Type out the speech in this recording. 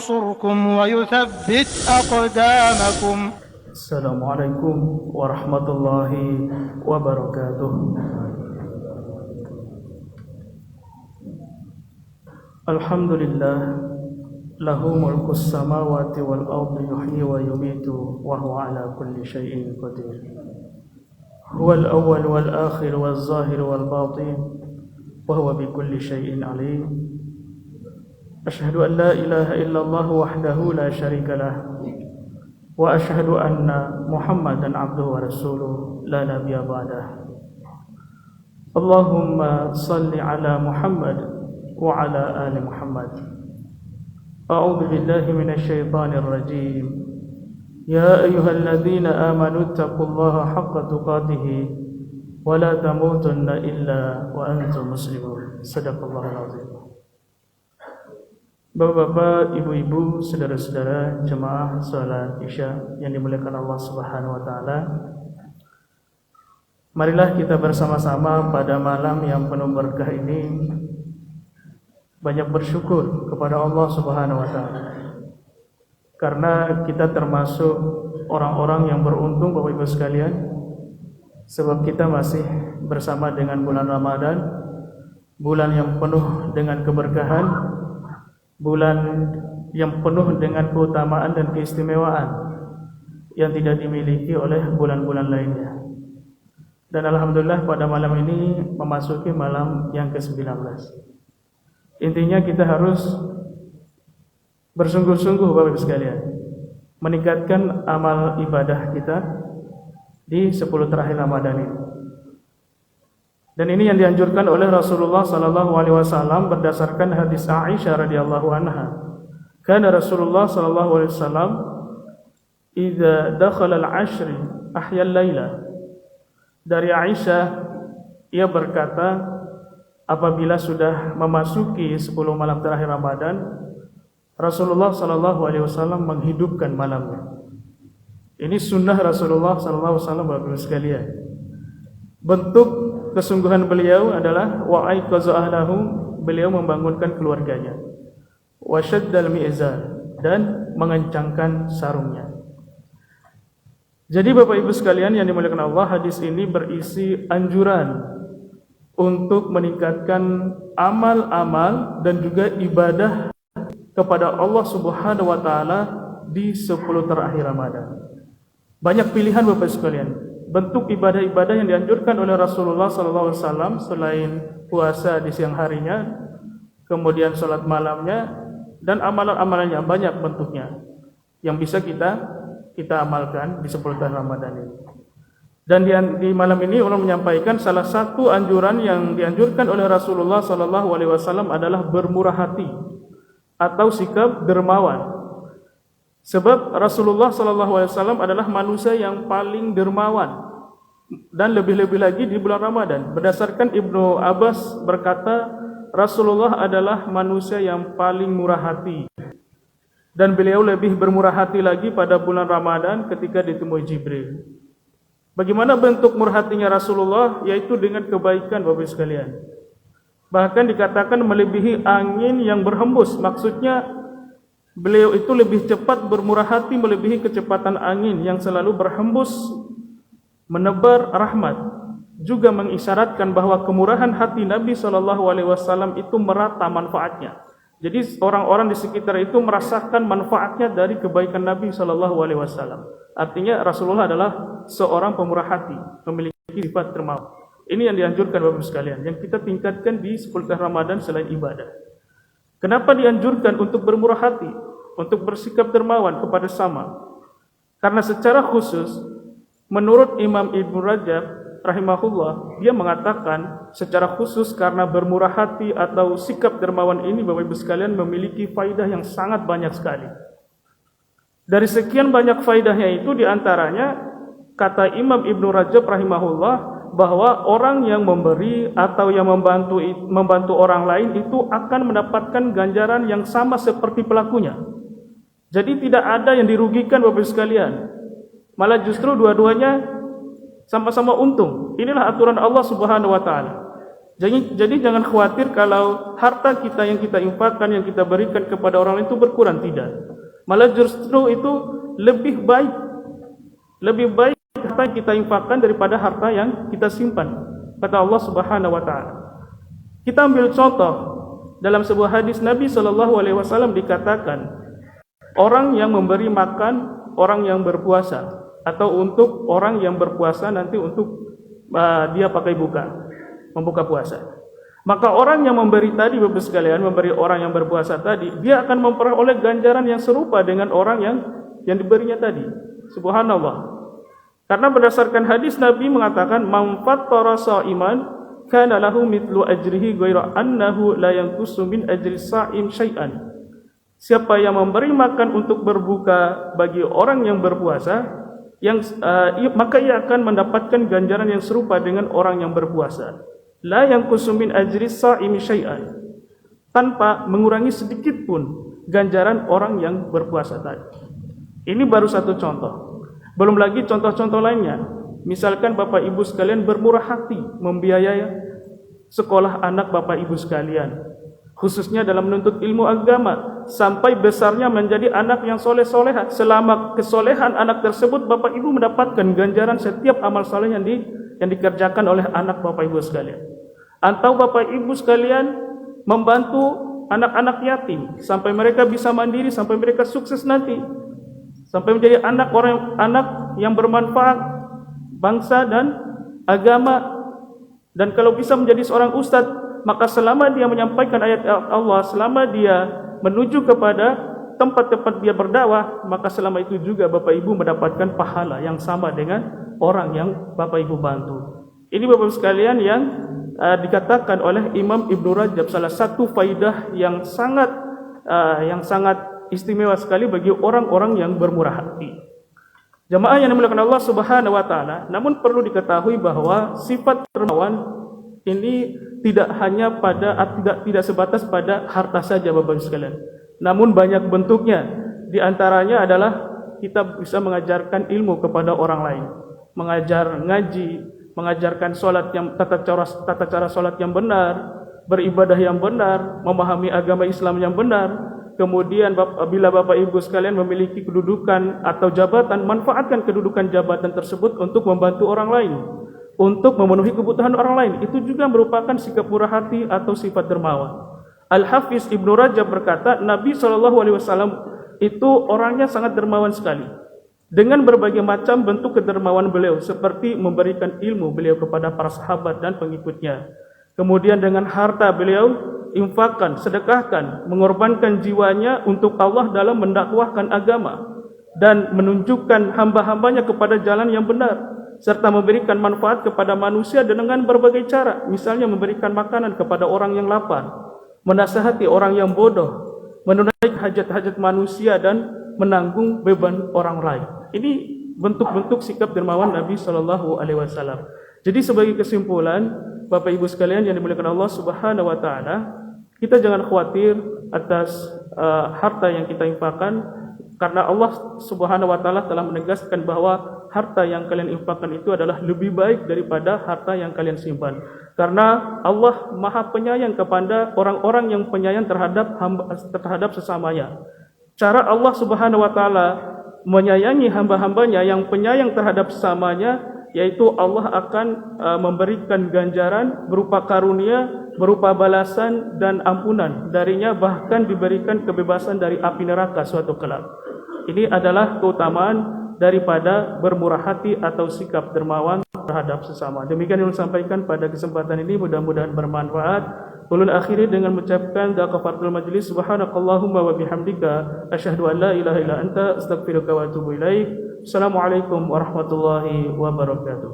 ينصركم ويثبت أقدامكم. السلام عليكم ورحمة الله وبركاته. الحمد لله له ملك السماوات والأرض يحيي ويميت وهو على كل شيء قدير. هو الأول والآخر والظاهر والباطن وهو بكل شيء عليم. أشهد أن لا إله إلا الله وحده لا شريك له وأشهد أن محمدا عبده ورسوله لا نبي بعده. اللهم صل على محمد وعلى آل محمد. أعوذ بالله من الشيطان الرجيم. يا أيها الذين آمنوا اتقوا الله حق تقاته ولا تموتن إلا وأنتم مسلمون. صدق الله العظيم. Bapak-bapak, ibu-ibu, saudara-saudara jemaah salat Isya yang dimuliakan Allah Subhanahu wa taala. Marilah kita bersama-sama pada malam yang penuh berkah ini banyak bersyukur kepada Allah Subhanahu wa taala. Karena kita termasuk orang-orang yang beruntung Bapak Ibu sekalian, sebab kita masih bersama dengan bulan Ramadan, bulan yang penuh dengan keberkahan, bulan yang penuh dengan keutamaan dan keistimewaan yang tidak dimiliki oleh bulan-bulan lainnya. Dan alhamdulillah pada malam ini memasuki malam yang ke-19. Intinya kita harus bersungguh-sungguh Bapak Ibu sekalian meningkatkan amal ibadah kita di 10 terakhir Ramadan ini. Dan ini yang dianjurkan oleh Rasulullah sallallahu alaihi wasallam berdasarkan hadis Aisyah radhiyallahu anha. Kana Rasulullah sallallahu alaihi wasallam idza dakhala al-'ashr ahya al-laila. Dari Aisyah ia berkata, apabila sudah memasuki 10 malam terakhir Ramadan, Rasulullah sallallahu alaihi wasallam menghidupkan malamnya. Ini sunnah Rasulullah sallallahu alaihi wasallam Bapak Ibu sekalian. Bentuk kesungguhan beliau adalah wa aiqaza ahlahu, beliau membangunkan keluarganya. Wa shaddal mi'zar, dan mengencangkan sarungnya. Jadi Bapak Ibu sekalian yang dimuliakan Allah, hadis ini berisi anjuran untuk meningkatkan amal-amal dan juga ibadah kepada Allah Subhanahu wa taala di 10 terakhir Ramadan. Banyak pilihan Bapak Ibu sekalian. Bentuk ibadah-ibadah yang dianjurkan oleh Rasulullah SAW selain puasa di siang harinya, kemudian sholat malamnya, dan amalan-amalannya banyak bentuknya yang bisa kita amalkan di 10 tahun Ramadan ini. Dan di malam ini ulama menyampaikan salah satu anjuran yang dianjurkan oleh Rasulullah SAW adalah bermurah hati atau sikap dermawan. Sebab Rasulullah SAW adalah manusia yang paling dermawan, dan lebih-lebih lagi di bulan Ramadan. Berdasarkan Ibnu Abbas berkata, Rasulullah adalah manusia yang paling murah hati, dan beliau lebih bermurah hati lagi pada bulan Ramadan ketika ditemui Jibril. Bagaimana bentuk murah hatinya Rasulullah? Yaitu dengan kebaikan Bapak sekalian. Bahkan dikatakan melebihi angin yang berhembus. Maksudnya beliau itu lebih cepat bermurah hati melebihi kecepatan angin yang selalu berhembus menebar rahmat. Juga mengisyaratkan bahwa kemurahan hati Nabi SAW itu merata manfaatnya. Jadi orang-orang di sekitar itu merasakan manfaatnya dari kebaikan Nabi SAW. Artinya Rasulullah adalah seorang pemurah hati, memiliki sifat dermawan. Ini yang dianjurkan Bapak sekalian, yang kita tingkatkan di 10 Ramadan selain ibadah. Kenapa dianjurkan untuk bermurah hati, untuk bersikap dermawan kepada sama? Karena secara khusus, menurut Imam Ibnu Rajab rahimahullah, dia mengatakan secara khusus karena bermurah hati atau sikap dermawan ini Bapak Ibu sekalian memiliki faidah yang sangat banyak sekali. Dari sekian banyak faidahnya itu diantaranya kata Imam Ibnu Rajab rahimahullah bahwa orang yang memberi atau yang membantu orang lain itu akan mendapatkan ganjaran yang sama seperti pelakunya. Jadi tidak ada yang dirugikan Bapak sekalian. Malah justru dua-duanya sama-sama untung. Inilah aturan Allah Subhanahu wa taala. Jadi jangan khawatir kalau harta kita yang kita infakkan, yang kita berikan kepada orang lain itu berkurang, tidak. Malah justru itu lebih baik harta yang kita infakkan daripada harta yang kita simpan, kata Allah Subhanahu wa taala. Kita ambil contoh dalam sebuah hadis Nabi SAW dikatakan, orang yang memberi makan orang yang berpuasa, atau untuk orang yang berpuasa nanti untuk dia pakai membuka puasa. Maka orang yang memberi tadi, Bapak sekalian, memberi orang yang berpuasa tadi, dia akan memperoleh ganjaran yang serupa dengan orang yang diberinya tadi. Subhanallah. Karena berdasarkan hadis Nabi mengatakan, "Man fattara sha'iman kana lahu mithlu ajrihi ghairu annahu la yanqusu min ajri sha'im syai'an." Siapa yang memberi makan untuk berbuka bagi orang yang berpuasa, maka ia akan mendapatkan ganjaran yang serupa dengan orang yang berpuasa. La yanqusu min ajri sha'im syai'an, tanpa mengurangi sedikit pun ganjaran orang yang berpuasa tadi. Ini baru satu contoh. Belum lagi contoh-contoh lainnya. Misalkan Bapak Ibu sekalian bermurah hati membiayai sekolah anak Bapak Ibu sekalian, khususnya dalam menuntut ilmu agama, sampai besarnya menjadi anak yang soleh-soleha. Selama kesolehan anak tersebut, Bapak Ibu mendapatkan ganjaran setiap amal soleh yang dikerjakan oleh anak Bapak Ibu sekalian. Atau Bapak Ibu sekalian membantu anak-anak yatim sampai mereka bisa mandiri, sampai mereka sukses nanti, sampai menjadi anak yang bermanfaat bangsa dan agama. Dan kalau bisa menjadi seorang ustadz, maka selama dia menyampaikan ayat Allah, selama dia menuju kepada tempat-tempat dia berdakwah, maka selama itu juga Bapak Ibu mendapatkan pahala yang sama dengan orang yang Bapak Ibu bantu. Ini Bapak sekalian yang dikatakan oleh Imam Ibnu Rajab, salah satu faidah yang sangat istimewa sekali bagi orang-orang yang bermurah hati. Jamaah yang dimuliakan Allah Subhanahu wa taala, namun perlu diketahui bahwa sifat dermawan ini tidak sebatas pada harta saja Bapak Ibu sekalian. Namun banyak bentuknya. Di antaranya adalah kita bisa mengajarkan ilmu kepada orang lain, mengajar ngaji, mengajarkan tata cara salat yang benar, beribadah yang benar, memahami agama Islam yang benar. Kemudian bila Bapak Ibu sekalian memiliki kedudukan atau jabatan, manfaatkan kedudukan jabatan tersebut untuk membantu orang lain, untuk memenuhi kebutuhan orang lain. Itu juga merupakan sikap murah hati atau sifat dermawan. Al-Hafiz Ibnu Rajab berkata, Nabi SAW itu orangnya sangat dermawan sekali, dengan berbagai macam bentuk kedermawan beliau, seperti memberikan ilmu beliau kepada para sahabat dan pengikutnya. Kemudian dengan harta beliau infakkan, sedekahkan, mengorbankan jiwanya untuk Allah dalam mendakwahkan agama dan menunjukkan hamba-hambanya kepada jalan yang benar, serta memberikan manfaat kepada manusia dengan berbagai cara. Misalnya memberikan makanan kepada orang yang lapar, menasihati orang yang bodoh, menunaikan hajat-hajat manusia, dan menanggung beban orang lain. Ini bentuk-bentuk sikap dermawan Nabi SAW. Jadi sebagai kesimpulan, Bapak Ibu sekalian yang dimuliakan Allah Subhanahu wa taala, kita jangan khawatir atas harta yang kita infakkan, karena Allah Subhanahu wa taala telah menegaskan bahwa harta yang kalian infakkan itu adalah lebih baik daripada harta yang kalian simpan. Karena Allah Maha Penyayang kepada orang-orang yang penyayang terhadap sesamanya. Cara Allah Subhanahu wa taala menyayangi hamba-hambanya yang penyayang terhadap sesamanya, yaitu Allah akan memberikan ganjaran berupa karunia, berupa balasan dan ampunan darinya, bahkan diberikan kebebasan dari api neraka suatu kelak. Ini adalah keutamaan daripada bermurah hati atau sikap dermawan terhadap sesama. Demikian yang disampaikan pada kesempatan ini, mudah-mudahan bermanfaat. Ulun akhiri dengan mengucapkan kafaratul majlis, subhanakallahumma wa bihamdika asyhadu an la ilaha illa anta astaghfiruka wa atubu ilaik. Assalamualaikum warahmatullahi wabarakatuh.